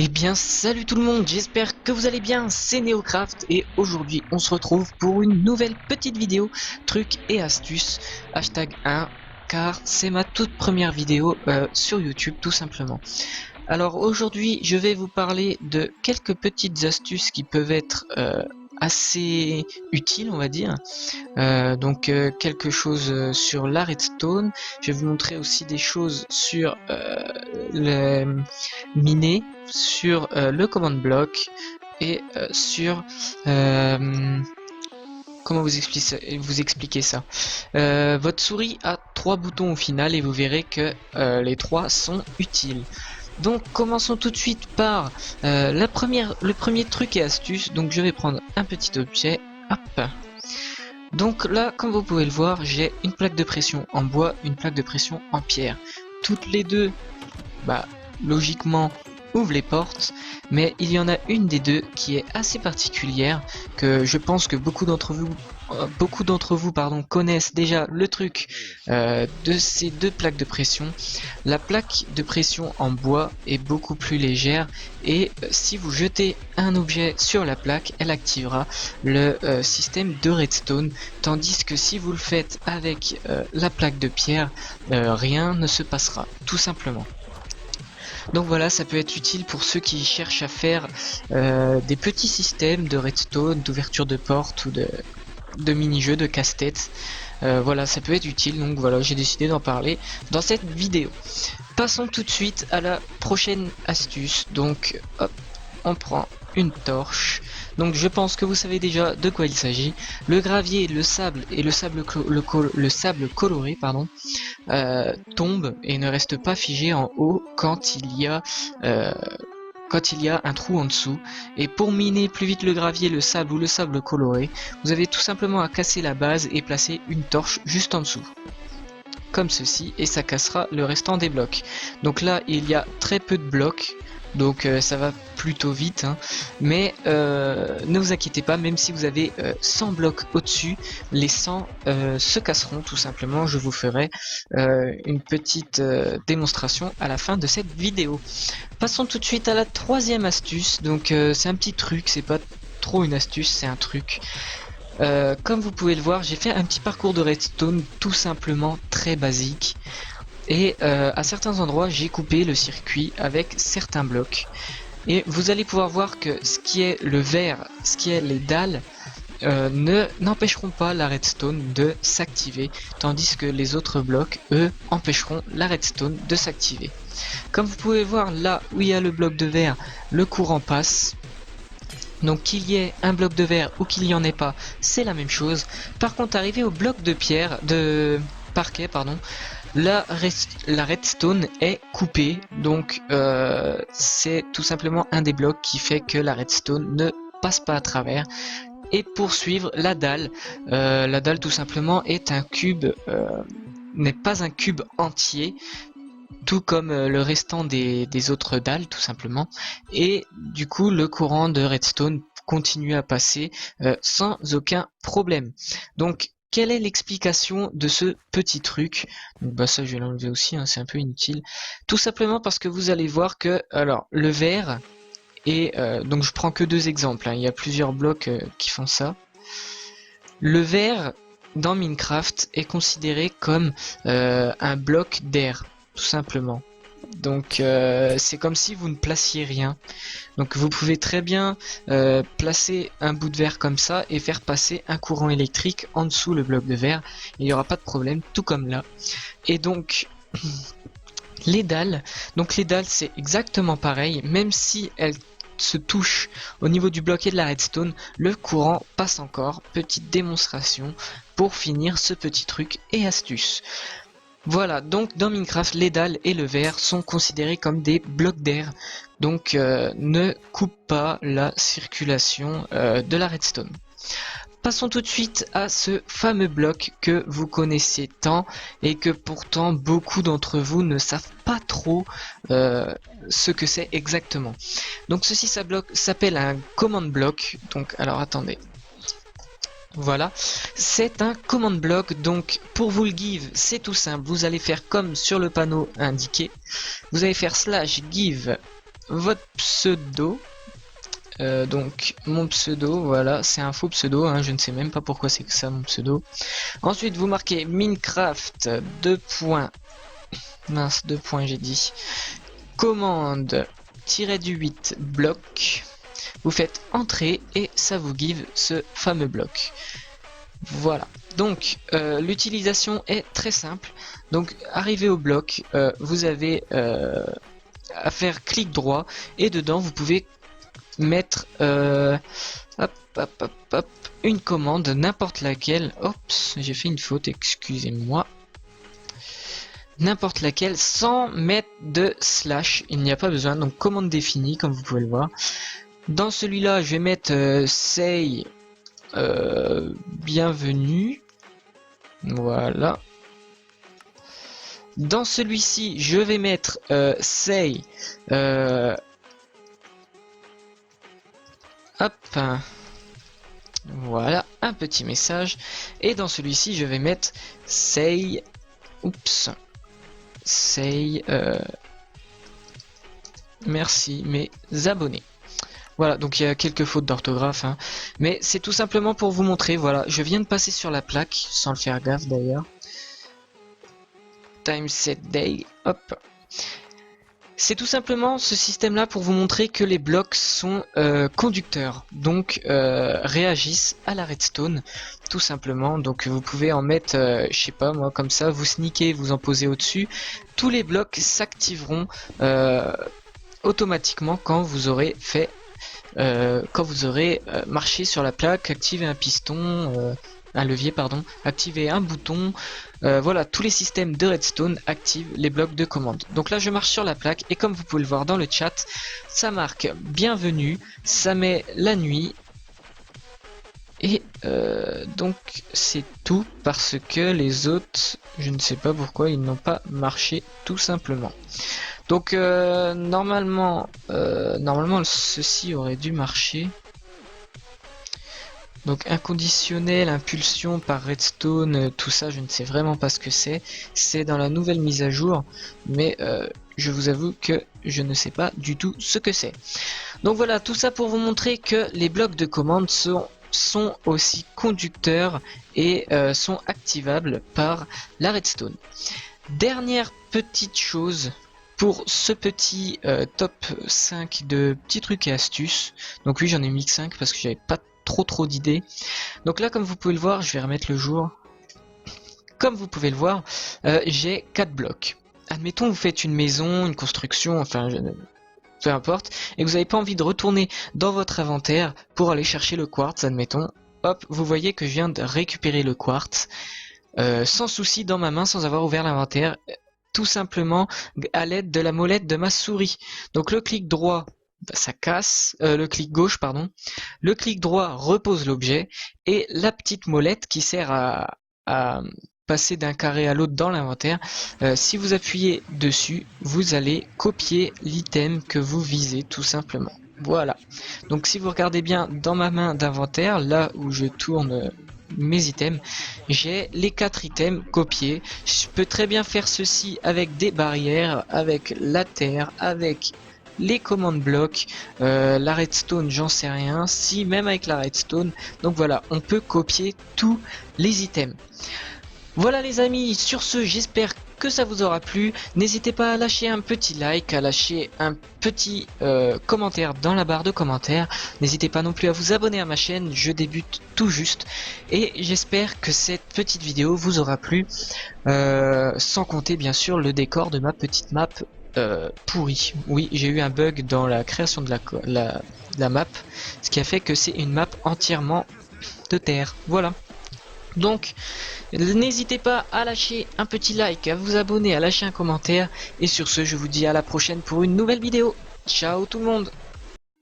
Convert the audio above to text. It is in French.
Eh bien salut tout le monde, j'espère que vous allez bien, c'est Neocraft et aujourd'hui on se retrouve pour une nouvelle petite vidéo trucs et astuces hashtag 1 car c'est ma toute première vidéo sur YouTube tout simplement. Alors aujourd'hui je vais vous parler de quelques petites astuces qui peuvent être assez utiles on va dire. Quelque chose sur la redstone. Je vais vous montrer aussi des choses sur le miner, sur le command block et sur comment vous expliquer ça. Votre souris a 3 boutons au final et vous verrez que les 3 sont utiles. Donc commençons tout de suite par le premier truc et astuce. Donc je vais prendre un petit objet. Hop. Donc là, comme vous pouvez le voir, j'ai une plaque de pression en bois, une plaque de pression en pierre. Toutes les deux, logiquement, ouvrent les portes, mais il y en a une des deux qui est assez particulière, que je pense que beaucoup d'entre vous connaissent déjà le truc de ces deux plaques de pression. La plaque de pression en bois est beaucoup plus légère et si vous jetez un objet sur la plaque, elle activera le système de redstone, tandis que si vous le faites avec la plaque de pierre, rien ne se passera, tout simplement. Donc voilà, ça peut être utile pour ceux qui cherchent à faire des petits systèmes de redstone, d'ouverture de porte ou de mini-jeux, de casse-tête. Voilà, ça peut être utile, donc voilà, j'ai décidé d'en parler dans cette vidéo. Passons tout de suite à la prochaine astuce. Donc hop, on prend une torche. Donc je pense que vous savez déjà de quoi il s'agit. Le gravier, le sable et le sable coloré tombe et ne reste pas figé en haut euh, quand il y a un trou en dessous. Et pour miner plus vite le gravier, le sable ou le sable coloré, vous avez tout simplement à casser la base et placer une torche juste en dessous. Comme ceci, et ça cassera le restant des blocs. Donc là, il y a très peu de blocs. Donc ça va plutôt vite, hein. Mais ne vous inquiétez pas, même si vous avez 100 blocs au-dessus, les 100 se casseront tout simplement. Je vous ferai une petite démonstration à la fin de cette vidéo. Passons tout de suite à la troisième astuce. Donc c'est un petit truc, c'est pas trop une astuce, c'est un truc. Comme vous pouvez le voir, j'ai fait un petit parcours de redstone tout simplement très basique. Et à certains endroits, j'ai coupé le circuit avec certains blocs. Et vous allez pouvoir voir que ce qui est le verre, ce qui est les dalles, n'empêcheront pas la redstone de s'activer, tandis que les autres blocs, eux, empêcheront la redstone de s'activer. Comme vous pouvez voir là où il y a le bloc de verre, le courant passe. Donc qu'il y ait un bloc de verre ou qu'il n'y en ait pas, c'est la même chose. Par contre, arrivé au bloc de pierre, de parquet, pardon, la redstone est coupée. Donc c'est tout simplement un des blocs qui fait que la redstone ne passe pas à travers. Et pour suivre la dalle tout simplement est un cube, n'est pas un cube entier, tout comme le restant des autres dalles tout simplement, et du coup le courant de redstone continue à passer sans aucun problème. Donc quelle est l'explication de ce petit truc? Donc ça je vais l'enlever aussi, hein, c'est un peu inutile. Tout simplement parce que vous allez voir que alors le verre et donc je prends que deux exemples, hein, il y a plusieurs blocs qui font ça. Le verre dans Minecraft est considéré comme un bloc d'air, tout simplement. Donc c'est comme si vous ne placiez rien. Donc vous pouvez très bien placer un bout de verre comme ça et faire passer un courant électrique en dessous le bloc de verre. Il n'y aura pas de problème, tout comme là. Et donc les dalles, c'est exactement pareil, même si elles se touchent au niveau du bloc et de la redstone, le courant passe encore. Petite démonstration pour finir ce petit truc et astuce. Voilà, donc dans Minecraft, les dalles et le verre sont considérés comme des blocs d'air, donc ne coupe pas la circulation de la redstone. Passons tout de suite à ce fameux bloc que vous connaissez tant et que pourtant beaucoup d'entre vous ne savent pas trop ce que c'est exactement. Donc ceci s'appelle un command block. Donc alors attendez. Voilà, c'est un command block, donc pour vous le give, c'est tout simple, vous allez faire comme sur le panneau indiqué, vous allez faire /give votre pseudo. Donc mon pseudo, voilà, c'est un faux pseudo, hein, je ne sais même pas pourquoi c'est que ça mon pseudo. Ensuite vous marquez Minecraft 2 points j'ai dit, commande -du8 bloc, vous faites entrer et ça vous give ce fameux bloc. Voilà, donc l'utilisation est très simple. Donc arrivé au bloc, vous avez à faire clic droit et dedans vous pouvez mettre une commande, n'importe laquelle. Oups, j'ai fait une faute, excusez-moi. N'importe laquelle sans mettre de slash, il n'y a pas besoin. Donc commande définie comme vous pouvez le voir. Dans celui-là je vais mettre say bienvenue. Voilà. Dans celui-ci je vais mettre say hop, voilà, un petit message. Et dans celui-ci, je vais mettre say, oups, say, merci mes abonnés. Voilà, donc il y a quelques fautes d'orthographe, hein. Mais c'est tout simplement pour vous montrer, voilà, je viens de passer sur la plaque, sans le faire gaffe d'ailleurs. Time set day, hop. C'est tout simplement ce système là pour vous montrer que les blocs sont conducteurs, donc réagissent à la redstone tout simplement. Donc vous pouvez en mettre, je sais pas moi, comme ça, vous sneakez, vous en posez au dessus, tous les blocs s'activeront automatiquement quand vous aurez fait marché sur la plaque, activé un piston, un levier pardon, activer un bouton, voilà, tous les systèmes de redstone activent les blocs de commande. Donc là je marche sur la plaque et comme vous pouvez le voir dans le chat, ça marque bienvenue, ça met la nuit et donc c'est tout parce que les autres, je ne sais pas pourquoi ils n'ont pas marché tout simplement. Donc normalement ceci aurait dû marcher. Donc inconditionnel, impulsion par redstone, tout ça je ne sais vraiment pas ce que c'est. C'est dans la nouvelle mise à jour, mais je vous avoue que je ne sais pas du tout ce que c'est. Donc voilà, tout ça pour vous montrer que les blocs de commande sont aussi conducteurs et sont activables par la redstone. Dernière petite chose pour ce petit top 5 de petits trucs et astuces. Donc oui, j'en ai mis que 5 parce que j'avais pas trop d'idées. Donc là, comme vous pouvez le voir, je vais remettre le jour. Comme vous pouvez le voir, j'ai 4 blocs. Admettons, vous faites une maison, une construction, enfin, peu importe, et vous n'avez pas envie de retourner dans votre inventaire pour aller chercher le quartz, admettons. Hop, vous voyez que je viens de récupérer le quartz sans souci dans ma main, sans avoir ouvert l'inventaire, tout simplement à l'aide de la molette de ma souris. Donc le clic droit, ça casse, le clic gauche pardon, le clic droit repose l'objet et la petite molette qui sert à passer d'un carré à l'autre dans l'inventaire, si vous appuyez dessus, vous allez copier l'item que vous visez tout simplement. Voilà, donc si vous regardez bien dans ma main d'inventaire, là où je tourne mes items, j'ai les 4 items copiés. Je peux très bien faire ceci avec des barrières, avec la terre, avec les commandes blocs, la redstone j'en sais rien, si même avec la redstone. Donc voilà, on peut copier tous les items. Voilà les amis, sur ce j'espère que ça vous aura plu. N'hésitez pas à lâcher un petit like, à lâcher un petit commentaire dans la barre de commentaires. N'hésitez pas non plus à vous abonner à ma chaîne, je débute tout juste. Et j'espère que cette petite vidéo vous aura plu, sans compter bien sûr le décor de ma petite map pourrie. Oui, j'ai eu un bug dans la création de la map, ce qui a fait que c'est une map entièrement de terre. Voilà. Donc n'hésitez pas à lâcher un petit like, à vous abonner, à lâcher un commentaire. Et sur ce, je vous dis à la prochaine pour une nouvelle vidéo. Ciao tout le monde!